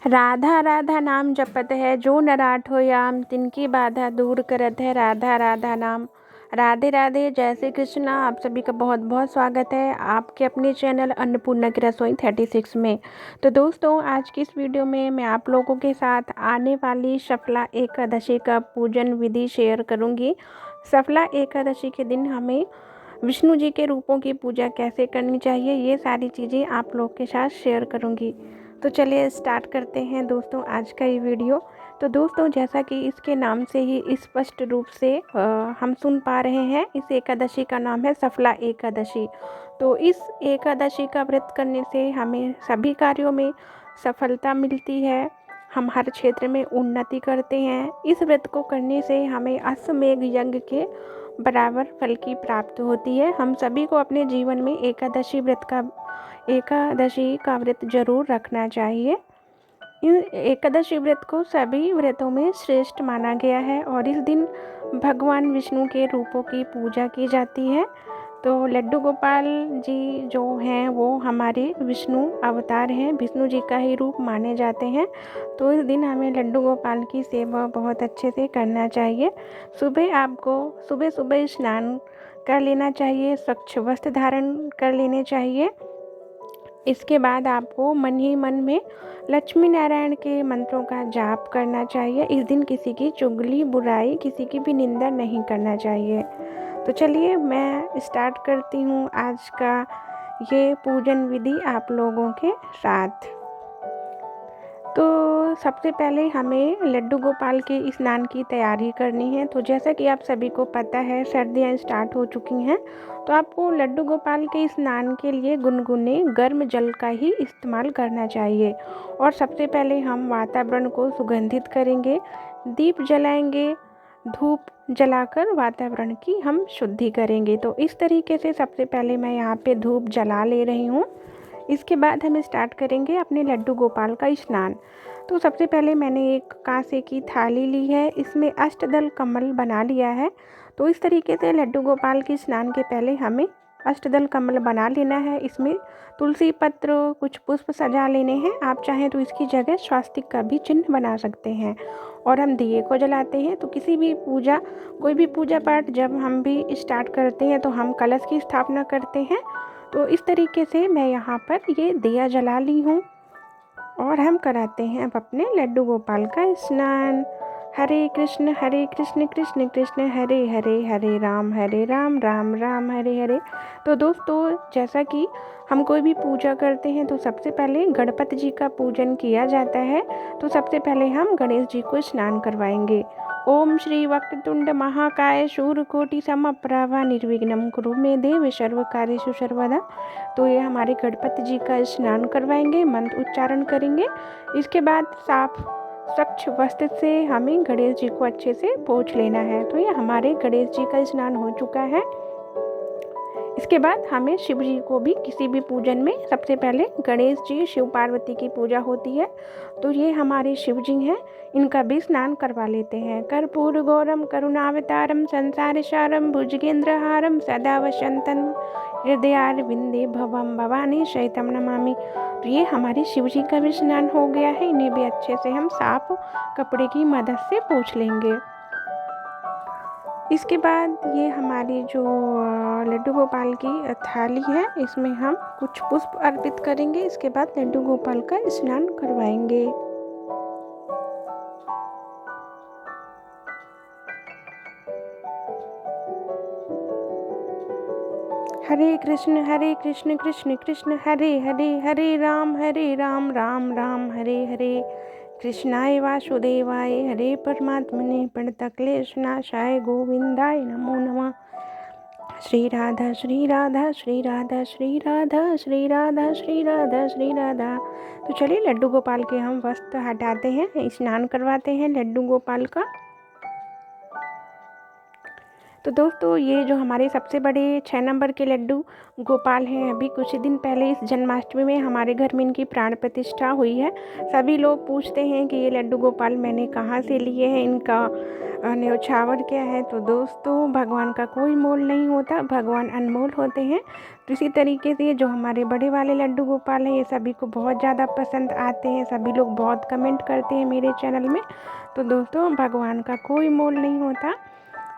राधा राधा नाम जपत है जो नराट हो याम, तिनकी बाधा दूर करत है राधा राधा नाम। राधे राधे, जय श्री कृष्णा। आप सभी का बहुत बहुत स्वागत है आपके अपने चैनल अन्नपूर्णा की रसोई 36 में। तो दोस्तों, आज की इस वीडियो में मैं आप लोगों के साथ आने वाली सफला एकादशी का पूजन विधि शेयर करूंगी। सफला एकादशी के दिन हमें विष्णु जी के रूपों की पूजा कैसे करनी चाहिए, ये सारी चीज़ें आप लोग के साथ शेयर करूंगी। तो चलिए स्टार्ट करते हैं दोस्तों आज का ये वीडियो। तो दोस्तों, जैसा कि इसके नाम से ही स्पष्ट रूप से हम सुन पा रहे हैं, इस एकादशी का नाम है सफला एकादशी। तो इस एकादशी का व्रत करने से हमें सभी कार्यों में सफलता मिलती है, हम हर क्षेत्र में उन्नति करते हैं। इस व्रत को करने से हमें अश्वमेध यज्ञ के बराबर फल की प्राप्ति होती है। हम सभी को अपने जीवन में एकादशी का व्रत जरूर रखना चाहिए। इन एकादशी व्रत को सभी व्रतों में श्रेष्ठ माना गया है और इस दिन भगवान विष्णु के रूपों की पूजा की जाती है। तो लड्डू गोपाल जी जो हैं वो हमारे विष्णु अवतार हैं, विष्णु जी का ही रूप माने जाते हैं। तो इस दिन हमें लड्डू गोपाल की सेवा बहुत अच्छे से करना चाहिए। सुबह सुबह स्नान कर लेना चाहिए, स्वच्छ वस्त्र धारण कर लेने चाहिए। इसके बाद आपको मन ही मन में लक्ष्मी नारायण के मंत्रों का जाप करना चाहिए। इस दिन किसी की चुगली बुराई, किसी की भी निंदा नहीं करना चाहिए। तो चलिए मैं स्टार्ट करती हूँ आज का ये पूजन विधि आप लोगों के साथ। तो सबसे पहले हमें लड्डू गोपाल के स्नान की तैयारी करनी है। तो जैसा कि आप सभी को पता है, सर्दियाँ स्टार्ट हो चुकी हैं, तो आपको लड्डू गोपाल के स्नान के लिए गुनगुने गर्म जल का ही इस्तेमाल करना चाहिए। और सबसे पहले हम वातावरण को सुगंधित करेंगे, दीप जलाएंगे, धूप जलाकर वातावरण की हम शुद्धि करेंगे। तो इस तरीके से सबसे पहले मैं यहाँ पे धूप जला ले रही हूँ। इसके बाद हम स्टार्ट करेंगे अपने लड्डू गोपाल का स्नान। तो सबसे पहले मैंने एक कांसे की थाली ली है, इसमें अष्टदल कमल बना लिया है। तो इस तरीके से लड्डू गोपाल के स्नान के पहले हमें अष्टदल कमल बना लेना है। इसमें तुलसी पत्र, कुछ पुष्प सजा लेने हैं। आप चाहें तो इसकी जगह स्वास्तिक का भी चिन्ह बना सकते हैं। और हम दिए को जलाते हैं। तो कोई भी पूजा पाठ जब हम भी स्टार्ट करते हैं तो हम कलश की स्थापना करते हैं। तो इस तरीके से मैं यहाँ पर ये दिया जला ली हूँ और हम कराते हैं अब अपने लड्डू गोपाल का स्नान। हरे कृष्ण कृष्ण कृष्ण हरे हरे, हरे राम राम राम हरे हरे। तो दोस्तों, जैसा कि हम कोई भी पूजा करते हैं तो सबसे पहले गणपति जी का पूजन किया जाता है। तो सबसे पहले हम गणेश जी को स्नान करवाएंगे। ओम श्री वक्रतुंड महाकाय शूरकोटि समप्रभा निर्विघ्नं कुरु मे देव सर्वकार्येषु सर्वदा। तो ये हमारे गणपति जी का स्नान करवाएंगे, मंत्र उच्चारण करेंगे। इसके बाद साफ स्वच्छ वस्त्र से हमें गणेश जी को अच्छे से पोंछ लेना है। तो ये हमारे गणेश जी का स्नान हो चुका है। इसके बाद हमें शिव जी को भी किसी भी पूजन में सबसे पहले गणेश जी, शिव पार्वती की पूजा होती है। तो ये हमारे शिव जी हैं, इनका भी स्नान करवा लेते हैं। कर्पूर गौरम करुणावतारम संसार सारम भुजगेंद्रहारम सदा वसंतन हृदयारविंदे भवम भवानी शैतम नमामि। तो ये हमारे शिव जी का भी स्नान हो गया है। इन्हें भी अच्छे से हम साफ कपड़े की मदद से पोंछ लेंगे। इसके बाद ये हमारी जो लड्डू गोपाल की थाली है, इसमें हम कुछ पुष्प अर्पित करेंगे। इसके बाद लड्डू गोपाल का स्नान करवाएंगे। हरे कृष्ण कृष्ण कृष्ण हरे हरे, हरे राम राम राम हरे हरे। कृष्णाय वासुदेवाय हरे परमात्मने प्रणतक्लेशनाशाय गोविंदाय नमो नमः। श्री राधा श्री राधा श्री राधा श्री राधा श्री राधा श्री राधा श्री राधा। तो चलिए लड्डू गोपाल के हम वस्त्र हटाते हैं, स्नान करवाते हैं लड्डू गोपाल का। तो दोस्तों ये जो हमारे सबसे बड़े 6 नंबर के लड्डू गोपाल हैं, अभी कुछ ही दिन पहले इस जन्माष्टमी में हमारे घर में इनकी प्राण प्रतिष्ठा हुई है। सभी लोग पूछते हैं कि ये लड्डू गोपाल मैंने कहाँ से लिए हैं, इनका न्योछावर क्या है। तो दोस्तों भगवान का कोई मोल नहीं होता, भगवान अनमोल होते हैं। तो इसी तरीके से जो हमारे बड़े वाले लड्डू गोपाल हैं ये सभी को बहुत ज़्यादा पसंद आते हैं, सभी लोग बहुत कमेंट करते हैं मेरे चैनल में। तो दोस्तों भगवान का कोई मोल नहीं होता,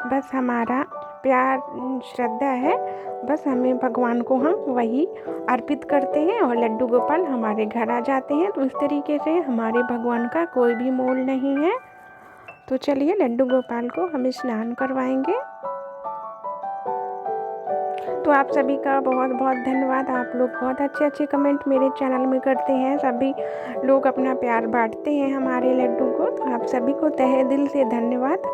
बस हमारा प्यार श्रद्धा है, बस हमें भगवान को हम वही अर्पित करते हैं और लड्डू गोपाल हमारे घर आ जाते हैं। तो इस तरीके से हमारे भगवान का कोई भी मोल नहीं है। तो चलिए लड्डू गोपाल को हम स्नान करवाएंगे। तो आप सभी का बहुत बहुत धन्यवाद, आप लोग बहुत अच्छे अच्छे कमेंट मेरे चैनल में करते हैं, सभी लोग अपना प्यार बांटते हैं हमारे लड्डू को। तो आप सभी को तहे दिल से धन्यवाद।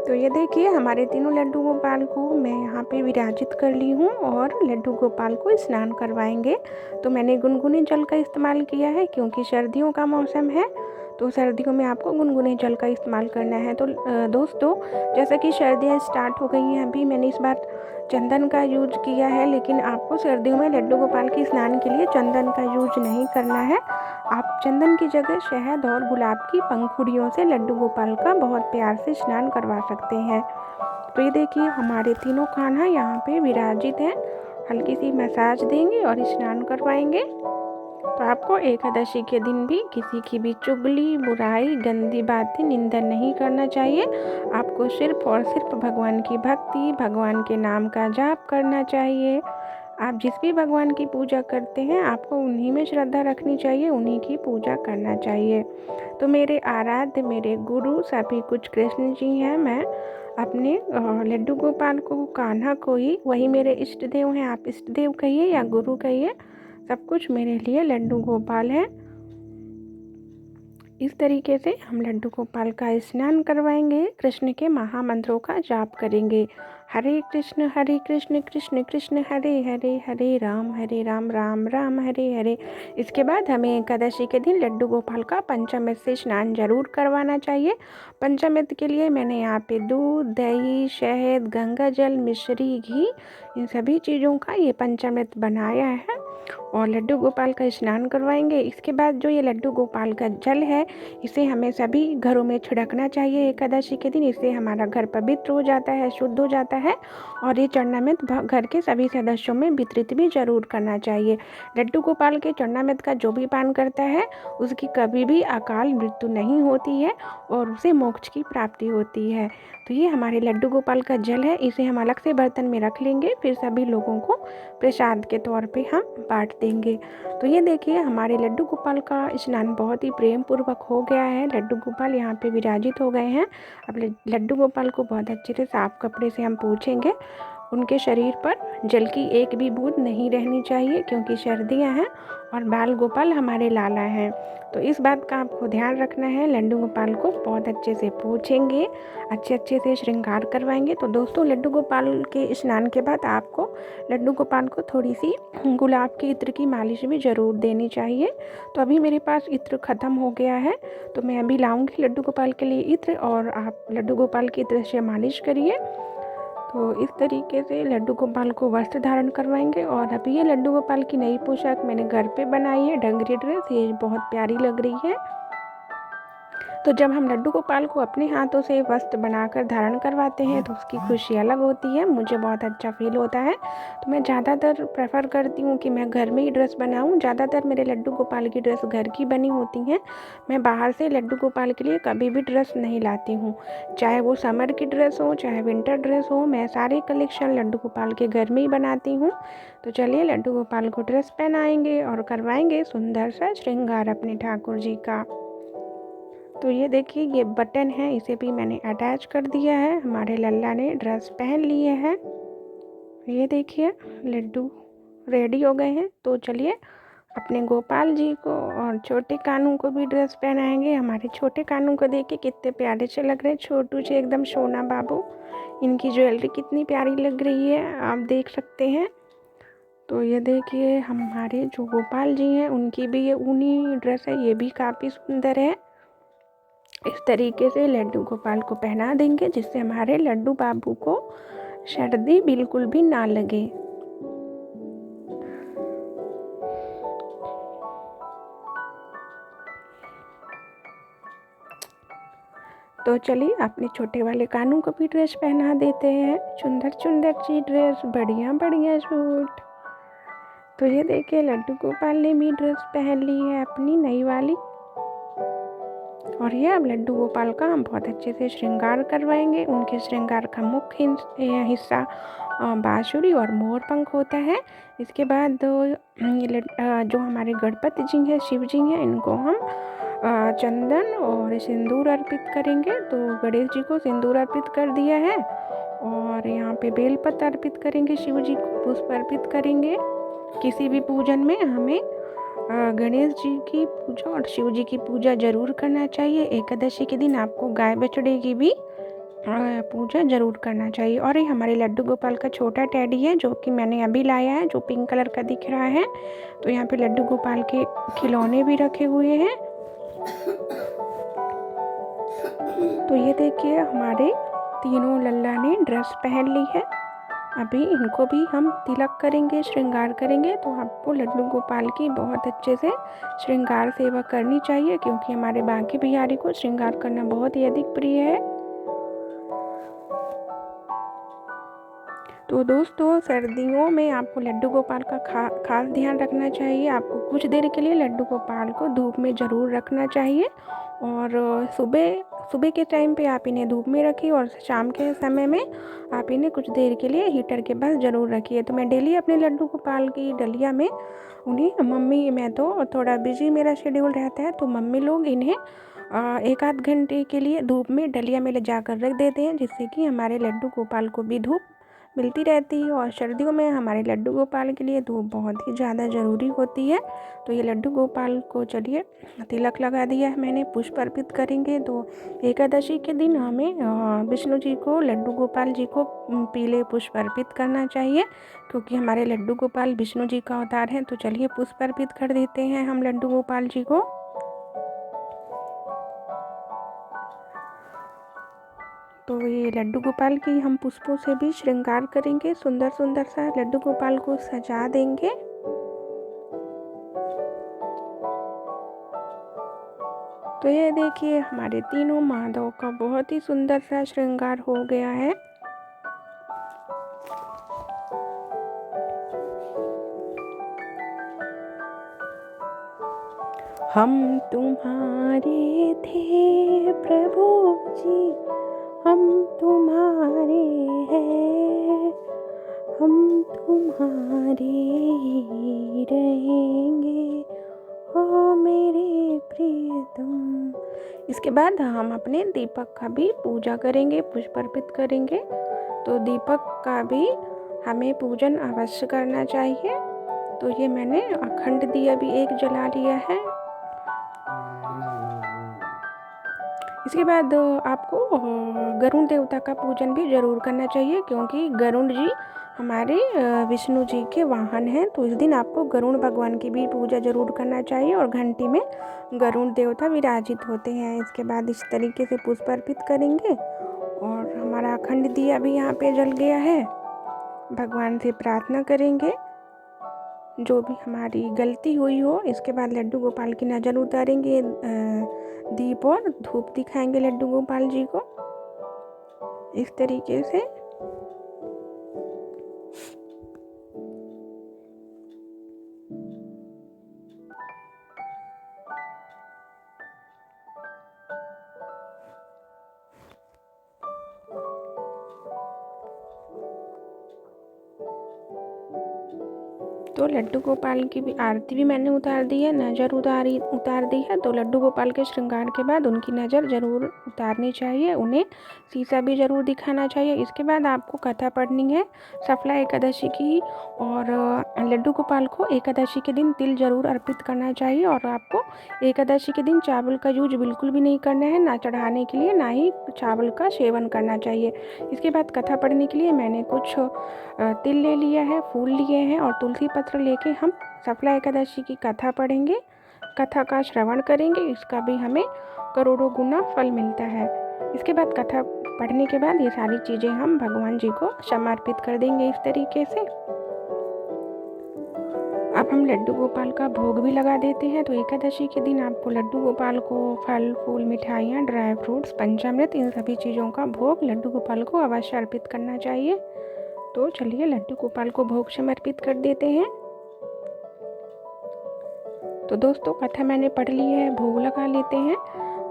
तो ये देखिए हमारे तीनों लड्डू गोपाल को मैं यहाँ पे विराजित कर ली हूँ और लड्डू गोपाल को स्नान करवाएंगे। तो मैंने गुनगुने जल का इस्तेमाल किया है क्योंकि सर्दियों का मौसम है, तो सर्दियों में आपको गुनगुने जल का इस्तेमाल करना है। तो दोस्तों जैसा कि सर्दियाँ स्टार्ट हो गई हैं, अभी मैंने इस बार चंदन का यूज किया है, लेकिन आपको सर्दियों में लड्डू गोपाल के स्नान के लिए चंदन का यूज नहीं करना है। आप चंदन की जगह शहद और गुलाब की पंखुड़ियों से लड्डू गोपाल का बहुत प्यार से स्नान करवा सकते हैं। तो ये देखिए हमारे तीनों कान्हा यहाँ पे विराजित हैं, हल्की सी मसाज देंगे और स्नान करवाएंगे। तो आपको एकादशी के दिन भी किसी की भी चुगली, बुराई, गंदी बातें, निंदा नहीं करना चाहिए। आपको सिर्फ और सिर्फ भगवान की भक्ति, भगवान के नाम का जाप करना चाहिए। आप जिस भी भगवान की पूजा करते हैं आपको उन्हीं में श्रद्धा रखनी चाहिए, उन्हीं की पूजा करना चाहिए। तो मेरे आराध्य, मेरे गुरु सभी कुछ कृष्ण जी हैं। मैं अपने लड्डू गोपाल को, कान्हा को ही, वही मेरे इष्ट देव हैं। आप इष्ट देव कहिए या गुरु कहिए, सब कुछ मेरे लिए लड्डू गोपाल है। इस तरीके से हम लड्डू गोपाल का स्नान करवाएंगे, कृष्ण के महामंत्रों का जाप करेंगे। हरे कृष्ण कृष्ण कृष्ण हरे हरे, हरे राम राम राम हरे हरे। इसके बाद हमें एकादशी के दिन लड्डू गोपाल का पंचामृत से स्नान जरूर करवाना चाहिए। पंचामृत के लिए मैंने यहाँ पे दूध, दही, शहद, गंगा जल, मिश्री, घी, इन सभी चीज़ों का ये पंचामृत बनाया है और लड्डू गोपाल का स्नान करवाएंगे। इसके बाद जो ये लड्डू गोपाल का जल है इसे हमें सभी घरों में छिड़कना चाहिए एकादशी के दिन। इससे हमारा घर पवित्र हो जाता है, शुद्ध हो जाता है और ये चरणामृत घर के सभी सदस्यों में वितरित भी जरूर करना चाहिए। लड्डू गोपाल के चरणामृत का जो भी पान करता है उसकी कभी भी अकाल मृत्यु नहीं होती है और उसे मोक्ष की प्राप्ति होती है। तो ये हमारे लड्डू गोपाल का जल है, इसे हम अलग से बर्तन में रख लेंगे, फिर सभी लोगों को प्रसाद के तौर पे हम बांट देंगे। तो ये देखिए हमारे लड्डू गोपाल का स्नान बहुत ही प्रेम पूर्वक हो गया है। लड्डू गोपाल यहाँ पे विराजित हो गए हैं। अब लड्डू गोपाल को बहुत अच्छे से साफ कपड़े से हम पोंछेंगे। उनके शरीर पर जल की एक भी बूंद नहीं रहनी चाहिए क्योंकि सर्दियाँ हैं और बाल गोपाल हमारे लाला हैं। तो इस बात का आपको ध्यान रखना है। लड्डू गोपाल को बहुत अच्छे से पोंछेंगे, अच्छे से श्रृंगार करवाएंगे। तो दोस्तों लड्डू गोपाल के स्नान के बाद आपको लड्डू गोपाल को थोड़ी सी गुलाब के इत्र की मालिश भी ज़रूर देनी चाहिए। तो अभी मेरे पास इत्र ख़त्म हो गया है, तो मैं अभी लाऊंगी लड्डू गोपाल के लिए इत्र और आप लड्डू गोपाल की इत्र से मालिश करिए। तो इस तरीके से लड्डू गोपाल को वस्त्र धारण करवाएंगे। और अभी ये लड्डू गोपाल की नई पोशाक मैंने घर पे बनाई है, डंगरी ड्रेस, ये बहुत प्यारी लग रही है। तो जब हम लड्डू गोपाल को अपने हाथों से वस्त्र बनाकर धारण करवाते हैं तो उसकी खुशी अलग होती है, मुझे बहुत अच्छा फील होता है। तो मैं ज़्यादातर प्रेफर करती हूँ कि मैं घर में ही ड्रेस बनाऊँ। ज़्यादातर मेरे लड्डू गोपाल की ड्रेस घर की बनी होती हैं, मैं बाहर से लड्डू गोपाल के लिए कभी भी ड्रेस नहीं लाती हूँ। चाहे वो समर की ड्रेस हो, चाहे विंटर ड्रेस हो, मैं सारे कलेक्शन लड्डू गोपाल के घर में ही बनाती हूँ। तो चलिए लड्डू गोपाल को ड्रेस पहनाएंगे और करवाएंगे सुंदर सा श्रृंगार अपने ठाकुर जी का। तो ये देखिए ये बटन है, इसे भी मैंने अटैच कर दिया है। हमारे लल्ला ने ड्रेस पहन लिए हैं। ये देखिए लड्डू रेडी हो गए हैं। तो चलिए अपने गोपाल जी को और छोटे कानू को भी ड्रेस पहनाएंगे। हमारे छोटे कानू को देखिए कितने प्यारे से लग रहे हैं, छोटू से एकदम सोना बाबू। इनकी ज्वेलरी कितनी प्यारी लग रही है, आप देख सकते हैं। तो ये देखिए हमारे जो गोपाल जी हैं उनकी भी ये ऊनी ड्रेस है, ये भी काफ़ी सुंदर है। इस तरीके से लड्डू गोपाल को पहना देंगे, जिससे हमारे लड्डू बाबू को सर्दी बिल्कुल भी ना लगे। तो चलिए अपने छोटे वाले कानू को भी ड्रेस पहना देते हैं, सुंदर सुंदर सी ड्रेस, बढ़िया बढ़िया सूट। तो ये देखिए लड्डू गोपाल ने भी ड्रेस पहन ली है अपनी नई वाली। और ये अब लड्डू गोपाल का हम बहुत अच्छे से श्रृंगार करवाएंगे। उनके श्रृंगार का मुख्य हिस्सा बांसुरी और मोर पंख होता है। इसके बाद जो हमारे गणपति जी हैं, शिव जी हैं, इनको हम चंदन और सिंदूर अर्पित करेंगे। तो गणेश जी को सिंदूर अर्पित कर दिया है और यहाँ पे बेलपत्र अर्पित करेंगे, शिव जी को पुष्प अर्पित करेंगे। किसी भी पूजन में हमें गणेश जी की पूजा और शिव जी की पूजा जरूर करना चाहिए। एकादशी के दिन आपको गाय बछड़े की भी पूजा जरूर करना चाहिए। और ये हमारे लड्डू गोपाल का छोटा टेडी है, जो कि मैंने अभी लाया है, जो पिंक कलर का दिख रहा है। तो यहाँ पे लड्डू गोपाल के खिलौने भी रखे हुए हैं। तो ये देखिए हमारे तीनों लल्ला ने ड्रेस पहन ली है। अभी इनको भी हम तिलक करेंगे, श्रृंगार करेंगे। तो आपको लड्डू गोपाल की बहुत अच्छे से श्रृंगार सेवा करनी चाहिए, क्योंकि हमारे बांके बिहारी को श्रृंगार करना बहुत ही अधिक प्रिय है। तो दोस्तों सर्दियों में आपको लड्डू गोपाल का खास ध्यान रखना चाहिए। आपको कुछ देर के लिए लड्डू गोपाल को धूप में ज़रूर रखना चाहिए। और सुबह के टाइम पे आप इन्हें धूप में रखिए और शाम के समय में आप इन्हें कुछ देर के लिए हीटर के पास ज़रूर रखिए। तो मैं डेली अपने लड्डू गोपाल की डलिया में उन्हें मैं तो थोड़ा बिजी मेरा शेड्यूल रहता है, तो मम्मी लोग इन्हें 1-8 घंटे के लिए धूप में डलिया में ले जाकर रख देते हैं, जिससे कि हमारे लड्डू गोपाल को भी धूप मिलती रहती है। और सर्दियों में हमारे लड्डू गोपाल के लिए धूप बहुत ही ज़्यादा ज़रूरी होती है। तो ये लड्डू गोपाल को चलिए तिलक लगा दिया है मैंने, पुष्प अर्पित करेंगे। तो एकादशी के दिन हमें विष्णु जी को, लड्डू गोपाल जी को पीले पुष्प अर्पित करना चाहिए, क्योंकि हमारे लड्डू गोपाल विष्णु जी का अवतार हैं। तो चलिए पुष्प अर्पित कर देते हैं हम लड्डू गोपाल जी को। तो ये लड्डू गोपाल की हम पुष्पों से भी श्रृंगार करेंगे, सुंदर सुंदर सा लड्डू गोपाल को सजा देंगे। तो ये देखिए हमारे तीनों माधव का बहुत ही सुंदर सा श्रृंगार हो गया है। हम तुम्हारे थे प्रभु जी, हम तुम्हारे हैं, हम तुम्हारे ही रहेंगे, हो मेरे प्रियतम। इसके बाद हम अपने दीपक का भी पूजा करेंगे, पुष्प अर्पित करेंगे। तो दीपक का भी हमें पूजन अवश्य करना चाहिए। तो ये मैंने अखंड दिया भी एक जला लिया है। इसके बाद आपको गरुड़ देवता का पूजन भी ज़रूर करना चाहिए, क्योंकि गरुड़ जी हमारे विष्णु जी के वाहन हैं। तो इस दिन आपको गरुड़ भगवान की भी पूजा ज़रूर करना चाहिए। और घंटी में गरुड़ देवता विराजित होते हैं। इसके बाद इस तरीके से पुष्प अर्पित करेंगे और हमारा अखंड दिया भी यहाँ पे जल गया है। भगवान से प्रार्थना करेंगे जो भी हमारी गलती हुई हो। इसके बाद लड्डू गोपाल की नज़र उतारेंगे, दीप और धूप दिखाएंगे लड्डू गोपाल जी को इस तरीके से। तो लड्डू गोपाल की भी आरती भी मैंने उतार दी है, नज़र उतार दी है। तो लड्डू गोपाल के श्रृंगार के बाद उनकी नज़र ज़रूर उतारनी चाहिए, उन्हें शीशा भी ज़रूर दिखाना चाहिए। इसके बाद आपको कथा पढ़नी है सफला एकादशी की। और लड्डू गोपाल को एकादशी के दिन तिल ज़रूर अर्पित करना चाहिए। और आपको एकादशी के दिन चावल का यूज बिल्कुल भी नहीं करना है, ना चढ़ाने के लिए, ना ही चावल का सेवन करना चाहिए। इसके बाद कथा पढ़ने के लिए मैंने कुछ तिल ले लिया है, फूल लिए हैं और तुलसी पत्र लेके हम सफला एकादशी की कथा पढ़ेंगे। कथा का श्रवण करेंगे इसका भी हमें करोड़ों गुना फल मिलता है। इसके बाद कथा पढ़ने के बाद ये सारी चीज़ें हम भगवान जी को समर्पित कर देंगे इस तरीके से। अब हम लड्डू गोपाल का भोग भी लगा देते हैं। तो एकादशी के दिन आपको लड्डू गोपाल को फल फूल मिठाइयाँ ड्राई फ्रूट्स पंचामृत इन सभी चीज़ों का भोग लड्डू गोपाल को अवश्य अर्पित करना चाहिए। तो चलिए लड्डू गोपाल को भोग समर्पित कर देते हैं। तो दोस्तों कथा मैंने पढ़ ली है, भोग लगा लेते हैं।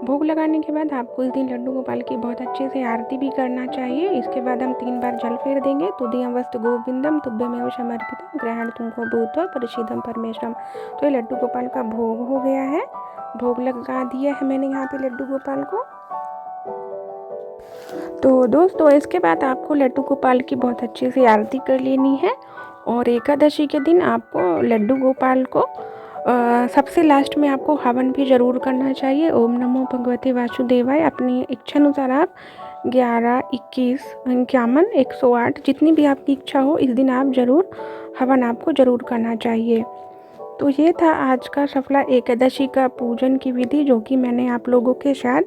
भोग लगाने के बाद आपको इस दिन लड्डू गोपाल की बहुत अच्छे से आरती भी करना चाहिए। इसके बाद हम 3 बार जल फेर देंगे। तुदीयं वस्तु गोविंदम तुभ्यमेव समर्पितम ग्रहण तुमको भूत्वा परिषिदम परमेश्वरम। तो ये लड्डू गोपाल का भोग हो गया है, भोग लगा दिया है मैंने यहाँ पे लड्डू गोपाल को। तो दोस्तों इसके बाद आपको लड्डू गोपाल की बहुत अच्छे से आरती कर लेनी है। और एकादशी के दिन आपको लड्डू गोपाल को सबसे लास्ट में आपको हवन भी ज़रूर करना चाहिए। ओम नमो भगवते वासुदेवाय। अपनी इच्छा अनुसार आप 11, 21, 51, 108 जितनी भी आपकी इच्छा हो इस दिन आप ज़रूर हवन आपको ज़रूर करना चाहिए। तो ये था आज का सफला एकादशी का पूजन की विधि जो कि मैंने आप लोगों के साथ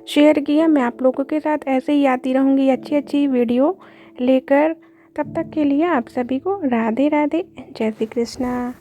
शेयर किया। मैं आप लोगों के साथ ऐसे ही आती रहूँगी अच्छी वीडियो लेकर। तब तक के लिए आप सभी को राधे राधे, जय श्री कृष्णा।